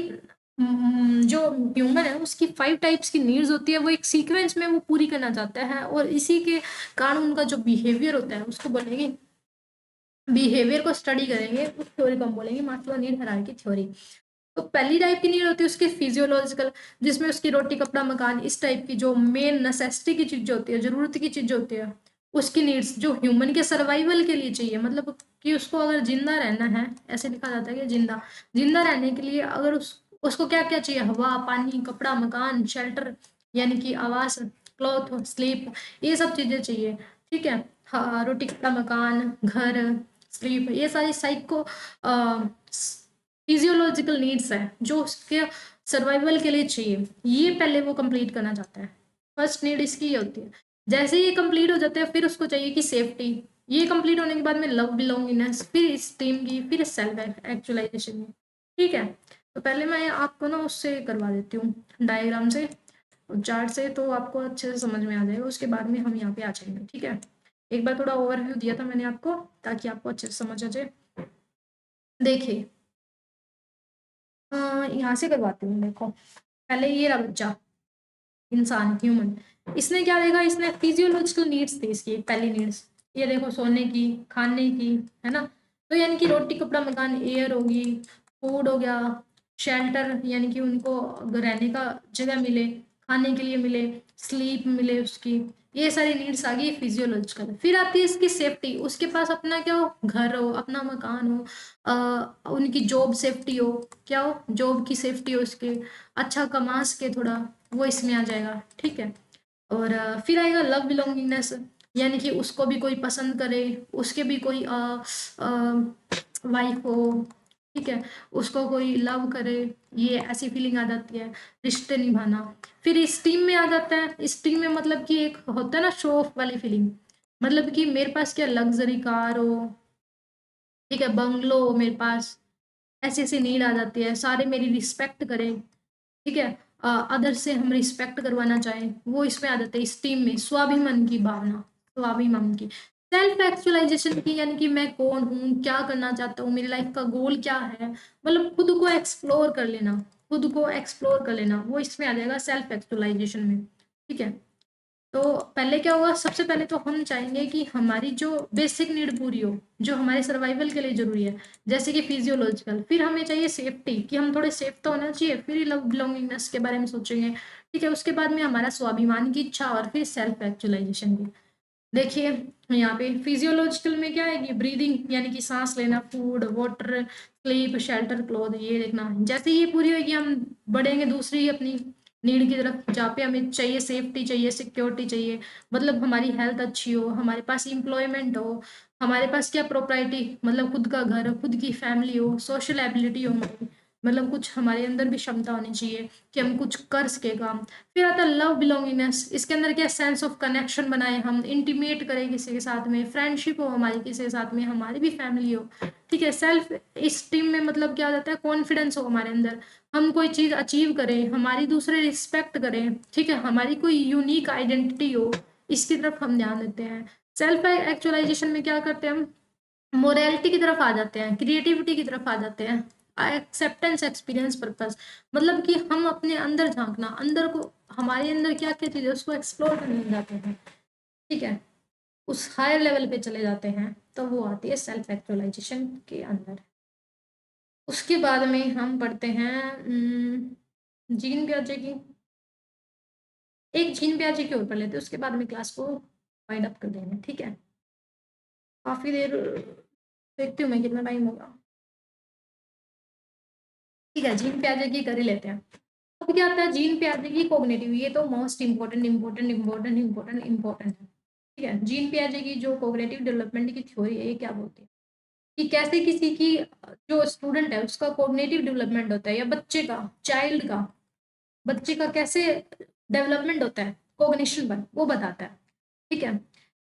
जो ह्यूमन है उसकी 5 टाइप्स की नीड्स होती है, वो एक सीक्वेंस में वो पूरी करना चाहता है, और इसी के कारण उनका जो बिहेवियर होता है उसको बोलेंगे, बिहेवियर को स्टडी करेंगे उस थ्योरी को हम बोलेंगे मास्लो नीड हायरार्की थ्योरी। तो पहली टाइप की नीड होती है उसकी फिजियोलॉजिकल, जिसमें उसकी रोटी कपड़ा मकान, इस टाइप की जो मेन नेसेसिटी की चीज होती है, जरूरत की चीज होती है, उसकी नीड्स जो ह्यूमन के सर्वाइवल के लिए चाहिए। मतलब कि उसको अगर जिंदा रहना है, ऐसे लिखा जाता है कि जिंदा जिंदा रहने के लिए अगर उसको क्या क्या चाहिए, हवा पानी कपड़ा मकान शेल्टर, यानी कि आवास, क्लॉथ स्लीप, ये सब चीजें चाहिए। ठीक है। हाँ, रोटी कपड़ा मकान घर स्लीप, ये सारी साइको फिजियोलॉजिकल नीड्स है जो उसके सर्वाइवल के लिए चाहिए। ये पहले वो कंप्लीट करना चाहता है। फर्स्ट नीड इसकी ये होती है। जैसे ये कंप्लीट हो जाते हैं, फिर उसको चाहिए कि सेफ्टी। ये कंप्लीट होने के बाद में लव बिलोंगिंगनेस, फिर स्टीम की, फिर सेल्फ एक्चुअलाइजेशन की। ठीक है। तो पहले मैं आपको ना उससे करवा देती हूँ डायग्राम से, चार्ट से, तो आपको अच्छे से समझ में आ जाएगा। उसके बाद में हम यहाँ पे आ जाएंगे। ठीक है। एक बार थोड़ा ओवरव्यू दिया था मैंने आपको, ताकि आपको अच्छे से समझ आ जाए। देखिए, यहाँ से करवाती हूँ। देखो, पहले ये रहा बच्चा, इंसान ह्यूमन। इसने क्या देखा, इसने फिजियोलॉजिकल नीड्स थी इसकी। पहली नीड्स ये देखो, सोने की खाने की, है ना। तो यानी कि रोटी कपड़ा मकान, एयर होगी, फूड हो गया, शेल्टर यानी कि उनको रहने का जगह मिले, खाने के लिए मिले, स्लीप मिले उसकी, ये सारी नीड्स आ गई फिजियोलॉजिकल। फिर आती है इसकी सेफ्टी, उसके पास अपना क्या हो, घर हो, अपना मकान हो, उनकी जॉब सेफ्टी हो, क्या हो, जॉब की सेफ्टी हो उसके, अच्छा कमा सके थोड़ा, वो इसमें आ जाएगा। ठीक है। और फिर आएगा लव बिलोंगिंगनेस, यानी कि उसको भी कोई पसंद करे, उसके भी कोई वाइफ हो। ठीक है। उसको कोई लव करे, ये ऐसी फीलिंग आ जाती है, रिश्ते निभाना। फिर इस टीम में आ जाता है। इस टीम में मतलब कि एक होता है ना शो ऑफ वाली फीलिंग, मतलब कि मेरे पास क्या लग्जरी कार हो, ठीक है, बंगलो हो मेरे पास, ऐसी ऐसी नीड आ जाती है। सारे मेरी रिस्पेक्ट करें। ठीक है। अदर से हम रिस्पेक्ट करवाना चाहें, वो इसमें आ जाता है इस टीम में। स्वाभिमान की भावना, स्वाभिमान की, सेल्फ एक्चुअलाइजेशन की, यानी कि मैं कौन हूँ, क्या करना चाहता हूँ, मेरी लाइफ का गोल क्या है, मतलब खुद को एक्सप्लोर कर लेना, खुद को एक्सप्लोर कर लेना, वो इसमें आ जाएगा सेल्फ एक्चुअलाइजेशन में। ठीक है। तो पहले क्या होगा, सबसे पहले तो हम चाहेंगे कि हमारी जो बेसिक नीड पूरी हो, जो हमारे सर्वाइवल के लिए जरूरी है, जैसे कि फिजियोलॉजिकल। फिर हमें चाहिए सेफ्टी, कि हम थोड़े सेफ तो होना चाहिए, फिर ही लव बिलोंगिंगनेस के बारे में सोचेंगे। ठीक है, उसके बाद में हमारा स्वाभिमान की इच्छा, और फिर सेल्फ एक्चुअलाइजेशन की। देखिए यहाँ पे फिजियोलॉजिकल में क्या है कि ब्रीदिंग, यानी कि सांस लेना, food, water, sleep, shelter, cloth, ये देखना। जैसे ये पूरी होगी, हम बढ़ेंगे दूसरी अपनी नीड की तरफ, जहाँ पे हमें चाहिए सेफ्टी, चाहिए सिक्योरिटी, चाहिए मतलब हमारी हेल्थ अच्छी हो, हमारे पास एम्प्लॉयमेंट हो, हमारे पास क्या प्रॉपर्टी, मतलब खुद का घर हो, खुद की फैमिली हो, सोशल एबिलिटी हो हमारी, मतलब कुछ हमारे अंदर भी क्षमता होनी चाहिए कि हम कुछ कर सके काम। फिर आता है लव बिलोंगिंगनेस। इसके अंदर क्या, सेंस ऑफ कनेक्शन बनाए, हम इंटीमेट करें किसी के साथ में, फ्रेंडशिप हो हमारी किसी के साथ में, हमारी भी फैमिली हो। ठीक है, सेल्फ स्टीम में मतलब क्या हो जाता है, कॉन्फिडेंस हो हमारे अंदर, हम कोई चीज अचीव करें, हमारी दूसरे रिस्पेक्ट करें। ठीक है, हमारी कोई यूनिक आइडेंटिटी हो, इसकी तरफ हम ध्यान देते हैं। सेल्फ एक्चुअलाइजेशन में क्या करते हैं हम, मोरालिटी की तरफ आ जाते हैं, क्रिएटिविटी की तरफ आ जाते हैं, एक्सेप्टेंस, एक्सपीरियंस, पर्पस, मतलब कि हम अपने अंदर झांकना, अंदर को, हमारे अंदर क्या क्या चीज़ है उसको एक्सप्लोर करने लग जाते हैं। ठीक है, उस हायर लेवल पे चले जाते हैं, तो वो आती है सेल्फ एक्चुअलाइजेशन के अंदर। उसके बाद में हम पढ़ते हैं जीन पियाजे की, एक जीन पियाजे की और पढ़ लेते हैं, उसके बाद में क्लास को वाइंड अप कर देंगे। ठीक है, काफी देर, देखती हूँ मैं कितना टाइम होगा। ठीक है, जीन पियाजे की कर ही लेते हैं। अब क्या आता है जीन पियाजे की कॉग्निटिव, ये तो most important important important important important है। ठीक है, जीन पियाजे की जो कॉग्निटिव डेवलपमेंट की थ्योरी है, ये क्या बोलती है कि कैसे किसी की, जो स्टूडेंट है उसका कॉग्निटिव डेवलपमेंट होता है, या बच्चे का, चाइल्ड का, बच्चे का कैसे डेवलपमेंट होता है कॉग्निशन पर, वो बताता है। ठीक है,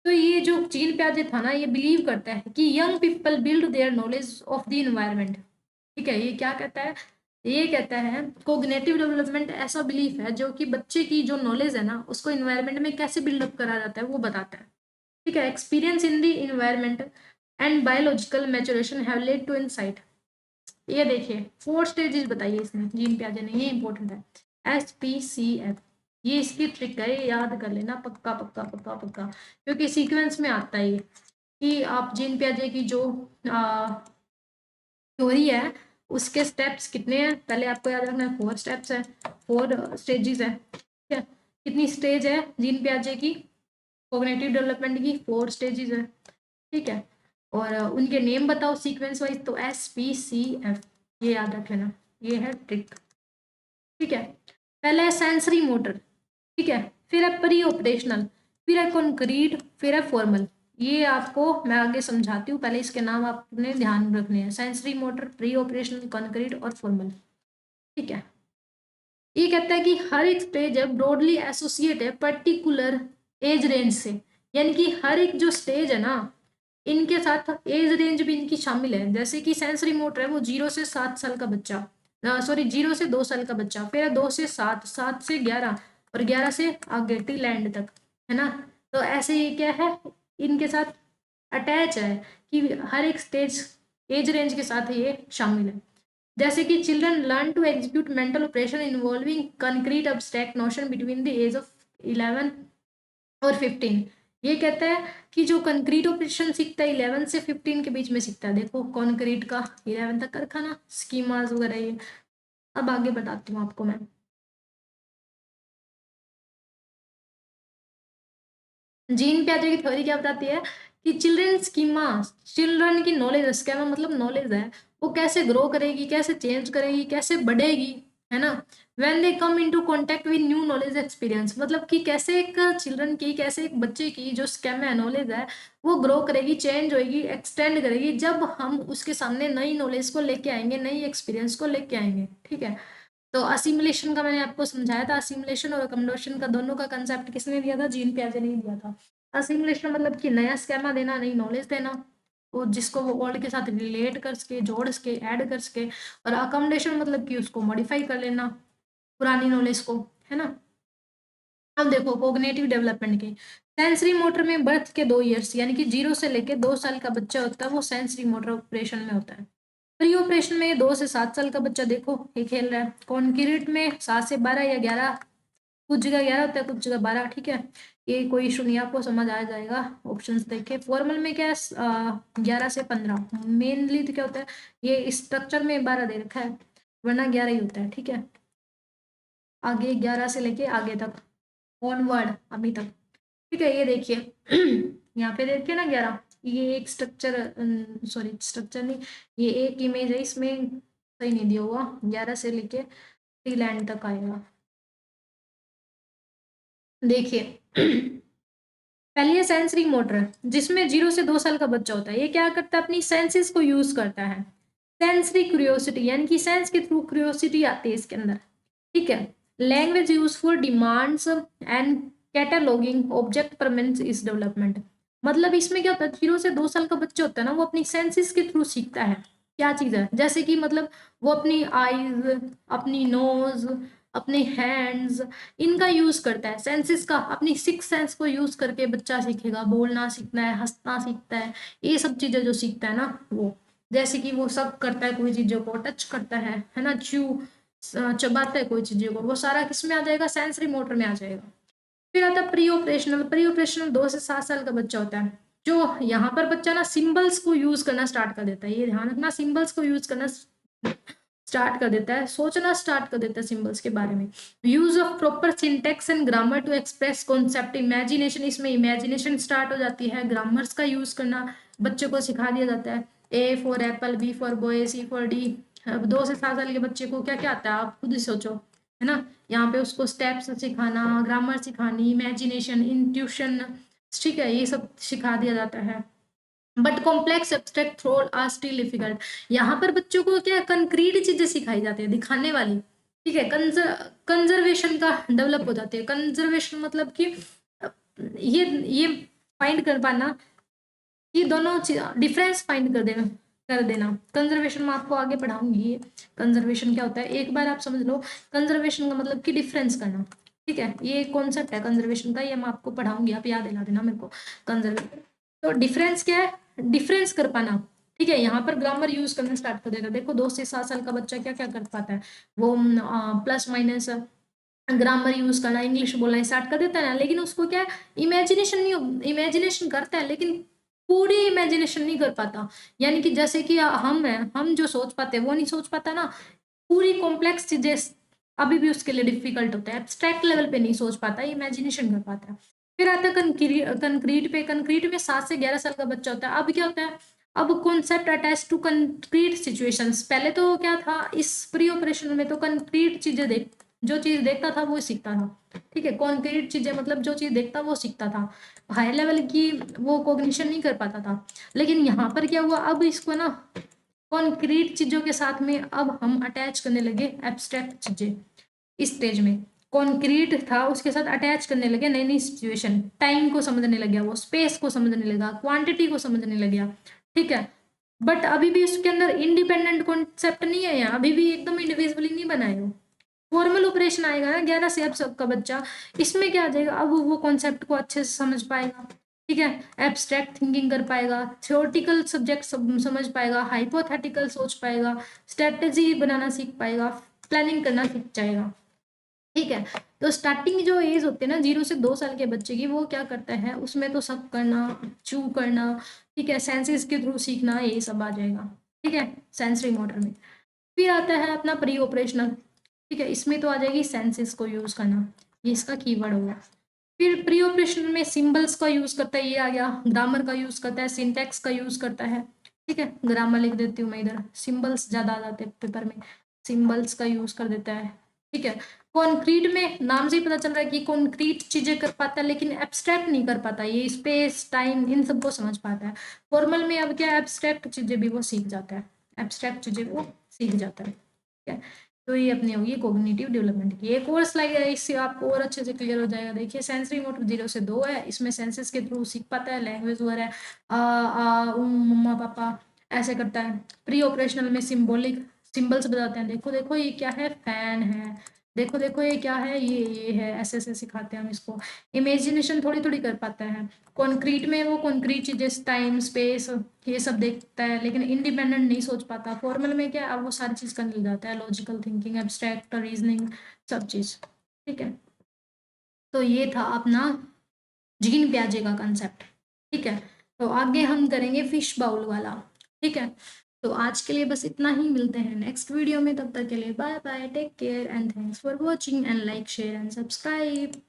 तो ये जो जीन पियाजे था ना, ये बिलीव करता है कि young people build their knowledge of the environment. ठीक है, ये क्या कहता है, ये कहता है कोग्निटिव डेवलपमेंट ऐसा बिलीफ है जो कि बच्चे की जो नॉलेज है ना, उसको इन्वायरमेंट में कैसे बिल्डअप करा जाता है वो बताता है। ठीक है, experience in the environment and biological maturation have led to insight. ये देखिए 4 स्टेजेस बताइए इसमें जीन पियाजे ने, ये इंपॉर्टेंट है, SPCF। ये इसकी ट्रिक है, ये याद कर लेना पक्का पक्का पक्का पक्का, क्योंकि सीक्वेंस में आता है ये, कि आप जीन पियाजे की जो थ्योरी है उसके स्टेप्स कितने हैं, पहले आपको याद रखना है 4 स्टेप्स है, 4 स्टेजेस है। ठीक है, कितनी स्टेज है जीन पियाजे की कॉग्निटिव डेवलपमेंट की, 4 स्टेजेस है। ठीक है, और उनके नेम बताओ सीक्वेंस वाइज, तो SPCF, ये याद रख लेना, ये है ट्रिक। ठीक है, पहले है सेंसरी मोटर। ठीक है, फिर है प्री ऑपरेशनल, फिर है कॉन्क्रीट, फिर है फॉर्मल। ये आपको मैं आगे समझाती हूँ, पहले इसके नाम आपने ध्यान रखने हैं, sensory motor, pre operational, concrete और फॉर्मल। ठीक है, ये कहता है कि हर एक स्टेज है ब्रॉडली एसोसिएट है पर्टिकुलर एज रेंज से, यानी कि हर एक जो स्टेज है ना, इनके साथ एज रेंज भी इनकी शामिल है। जैसे कि सेंसरी मोटर है वो 0 से 7 साल का बच्चा, सॉरी 0 से 2 साल का बच्चा, फिर है 2 से 7, 7 से 11, और 11 से आगे टिल एंड तक, है ना। तो ऐसे ये क्या है, इनके साथ अटैच है, कि हर एक स्टेज एज रेंज के साथ ये शामिल है। जैसे कि children learn to execute mental operation involving concrete abstract notion between the age of 11 और 15। ये कहता है कि जो कंक्रीट ऑपरेशन सीखता है 11 से 15 के बीच में सीखता है। देखो कंक्रीट का 11 तक कर रखा ना, स्कीमास वगैरह ये। अब आगे बताती हूँ आपको मैं। जीन पियाजे की थ्योरी क्या बताती है कि चिल्ड्रन स्कीमा, चिल्ड्रन की नॉलेज, स्कीमा मतलब नॉलेज है, वो कैसे ग्रो करेगी, कैसे चेंज करेगी, कैसे बढ़ेगी, है ना। When they come into contact with new knowledge experience, मतलब कि कैसे एक चिल्ड्रन की, कैसे एक बच्चे की जो स्केम है, नॉलेज है, वो ग्रो करेगी, चेंज होगी, एक्सटेंड करेगी, जब हम उसके सामने नई नॉलेज को लेके आएंगे, नई एक्सपीरियंस को लेके आएंगे। ठीक है, तो असिमुलेशन का मैंने आपको समझाया था, असिमुलेशन और अकोमोडेशन का दोनों का कंसेप्ट किसने दिया था, जीन पियाजे ने दिया था। असिमुलेशन मतलब कि नया स्केमा देना, नई नॉलेज देना, वो जिसको वो ओल्ड के साथ रिलेट कर सके, जोड़ सके, ऐड कर सके। और अकोमोडेशन मतलब कि उसको मॉडिफाई कर लेना, पुरानी नॉलेज को, है ना। अब देखो कोग्निटिव डेवलपमेंट के, सेंसरी मोटर में बर्थ के 2 ईयर्स, यानी कि 0 से लेके 2 साल का बच्चा होता है, वो सेंसरी मोटर ऑपरेशन में होता है। प्री ऑपरेशन में 2 से 7 साल का बच्चा देखो ये खेल रहा है। कॉन्क्रीट में 7 से 12 या 11, कुछ जगह 11 होता है, कुछ जगह 12, ठीक है। ये कोई इशू नहीं, आपको समझ आ जाएगा ऑप्शंस देख के। फॉर्मल में क्या है 11 से 15, मेनली तो क्या होता है, ये स्ट्रक्चर में 12 दे रखा है, वरना 11 ही होता है, ठीक है। आगे 11 से लेके आगे तक, ऑनवर्ड अभी तक, ठीक है। ये देखिए यहाँ पे देखिए ना 11, ये एक स्ट्रक्चर, सॉरी स्ट्रक्चर नहीं, ये एक इमेज है, इसमें सही नहीं दिया हुआ, 11 से लेके ट्री लैंड तक आएगा। देखिए पहली है सेंसरी मोटर, जिसमें 0 से 2 साल का बच्चा होता है, ये क्या करता है, अपनी सेंसेस को यूज करता है। सेंसरी क्यूरियोसिटी, यानी कि सेंस के थ्रू क्यूरियोसिटी आती है इसके अंदर, ठीक है। Language use for demands and cataloguing object permanence is development. मतलब इसमें क्या होता है, 0 से 2 साल का बच्चा होता है ना, वो अपनी सेंसेस के थ्रू सीखता है। क्या चीज है, जैसे कि मतलब वो अपनी आईज, अपनी नोज, अपने हैंड्स, इनका यूज करता है, सेंसेस का, अपनी सिक्स सेंस को यूज करके बच्चा सीखेगा, बोलना सीखना है, हंसना सीखता है, ये सब चीजें जो सीखता है ना वो, जैसे कि वो सब करता है, कोई चीजों को टच करता है ना, चबाता है कोई चीजों को, वो सारा किस में आ जाएगा, सेंसरी मोटर में आ जाएगा। फिर आता है प्री ऑपरेशनल। प्री ऑपरेशनल 2 से 7 साल का बच्चा होता है, जो यहाँ पर बच्चा ना सिंबल्स को यूज करना स्टार्ट कर देता है, ये ध्यान रखना, सिंबल्स को यूज करना स्टार्ट कर देता है, सोचना स्टार्ट कर देता है सिंबल्स के बारे में। Use of proper syntax and grammar to express concept, imagination, इसमें इमेजिनेशन स्टार्ट हो जाती है, ग्रामर्स का यूज करना बच्चे को सिखा दिया जाता है। A for apple, B for boy, C for D. अब 2 से 7 साल के बच्चे को क्या क्या आता है, आप खुद ही सोचो, है ना। यहाँ पे उसको स्टेप्स सिखाना, ग्रामर सिखानी, इमेजिनेशन, इंट्यूशन, ठीक है, ये सब सिखा दिया जाता है। बट कॉम्प्लेक्स एब्स्ट्रैक्ट थ्रोट आर स्टिल डिफिकल्ट। यहाँ पर बच्चों को क्या कंक्रीट चीजें सिखाई जाती है, दिखाने वाली, ठीक है। कंजर्वेशन का डेवलप हो जाती है। कंजर्वेशन मतलब कि ये फाइंड कर पाना, ये दोनों डिफरेंस फाइंड कर देना। कंजर्वेशन में आपको आगे पढ़ाऊंगी, कंजर्वेशन क्या होता है, एक बार आप समझ लो। कंजर्वेशन का मतलब कि डिफरेंस करना, ठीक है, ये कॉन्सेप्ट है कंजर्वेशन का, ये मैं आपको पढ़ाऊंगी, आप याद दिला देना मेरे को। कंजर्वेशन तो डिफरेंस क्या है, डिफरेंस कर पाना, ठीक है। यहाँ पर ग्रामर यूज करना स्टार्ट कर देगा। देखो 2 से 7 साल का बच्चा क्या क्या कर पाता है, वो प्लस माइनस ग्रामर यूज करना, इंग्लिश बोलना स्टार्ट कर देता है ना, लेकिन उसको क्या इमेजिनेशन नहीं, इमेजिनेशन करता है लेकिन पूरी इमेजिनेशन नहीं कर पाता। यानी कि जैसे कि हम हैं, हम जो सोच पाते हैं वो नहीं सोच पाता ना, पूरी कॉम्प्लेक्स चीजें अभी भी उसके लिए डिफिकल्ट होता है, एब्स्ट्रैक्ट लेवल पे नहीं सोच पाता, इमेजिनेशन कर पाता है। फिर आता है कंक्रीट पे। कंक्रीट में 7 से 11 साल का बच्चा होता है। अब क्या होता है, अब concept attach to concrete situations. पहले तो क्या था, इस प्री ऑपरेशन में तो कंक्रीट चीजें जो चीज देखता था वो सीखता था, ठीक है। कॉन्क्रीट चीजें मतलब जो चीज देखता वो सीखता था, हाई लेवल की वो कॉग्निशन नहीं कर पाता था। लेकिन यहाँ पर क्या हुआ, अब इसको ना कॉन्क्रीट चीजों के साथ में अब हम अटैच करने लगे एब्स्ट्रैक्ट चीजें। इस स्टेज में कॉन्क्रीट था, उसके साथ अटैच करने लगे नई नई सिचुएशन, टाइम को समझने लग गया, वो स्पेस को समझने लगा, क्वांटिटी को समझने लग गया, ठीक है। बट अभी भी उसके अंदर इंडिपेंडेंट कॉन्सेप्ट नहीं है, यहाँ अभी भी एकदम इंडिविजुअली नहीं बनाए हो। फॉर्मल ऑपरेशन आएगा ना 11 से अब सबका बच्चा, इसमें क्या आ जाएगा, अब वो कॉन्सेप्ट को अच्छे से समझ पाएगा, ठीक है। एब्स्ट्रैक्ट थिंकिंग कर पाएगा, थ्योरेटिकल सब्जेक्ट समझ पाएगा, हाइपोथेटिकल सोच पाएगा, स्ट्रेटेजी बनाना सीख पाएगा, प्लानिंग करना सीख जाएगा, ठीक है। तो स्टार्टिंग जो एज होती है ना 0 से 2 साल के बच्चे की, वो क्या करता है, उसमें तो सब करना, चू करना, ठीक है, सेंसेस के थ्रू सीखना, यही सब आ जाएगा, ठीक है, सेंसरी मोटर में। फिर आता है अपना प्री ऑपरेशनल, ठीक है, इसमें तो आ जाएगी सेंसेस को यूज करना, ये इसका कीवर्ड होगा। फिर प्री ऑपरेशन में सिंबल्स का यूज करता है, ये आ गया। ग्रामर का यूज करता है, सिंटेक्स का यूज करता है, ठीक है। ग्रामर लिख देती हूँ मैं इधर, सिंबल्स ज्यादा आ जाते हैं पेपर में, सिंबल्स का यूज कर देता है, ठीक है। कॉन्क्रीट में नाम से ही पता चल रहा है कि कॉन्क्रीट चीजें कर पाता है, लेकिन एब्स्ट्रैक्ट नहीं कर पाता, ये स्पेस टाइम इन सबको समझ पाता है। फॉर्मल में अब क्या एब्स्ट्रैक्ट चीजें भी वो सीख जाता है, एब्स्ट्रैक्ट चीजें वो सीख जाता है, ठीक है। तो ये अपनी होगी कोग्निटिव डेवलपमेंट की। एक और स्लाइड है, इससे आपको और अच्छे से क्लियर हो जाएगा। देखिए सेंसरी मोटर 0 से 2 है, इसमें सेंसेस के थ्रू सीख पाता है, लैंग्वेज वगैरह मम्मा पापा ऐसे करता है। प्री ऑपरेशनल में सिंबॉलिक सिंबल्स बताते हैं, देखो देखो ये क्या है, फैन है, देखो देखो ये क्या है, ये है, ऐसे ऐसे सिखाते हैं हम इसको। इमेजिनेशन थोड़ी थोड़ी कर पाता है। कॉन्क्रीट में वो कॉन्क्रीट चीजें, टाइम स्पेस ये सब देखता है, लेकिन इंडिपेंडेंट नहीं सोच पाता। फॉर्मल में क्या, अब वो सारी चीज करने लग जाता है, लॉजिकल थिंकिंग, एब्स्ट्रैक्ट रीजनिंग, सब चीज, ठीक है। तो ये था अपना जीन प्याजे का कंसेप्ट। ठीक है, तो आगे हम करेंगे फिश बाउल वाला। ठीक है, तो आज के लिए बस इतना ही, मिलते हैं नेक्स्ट वीडियो में, तब तक के लिए bye bye, take care and thanks for watching and like share and subscribe.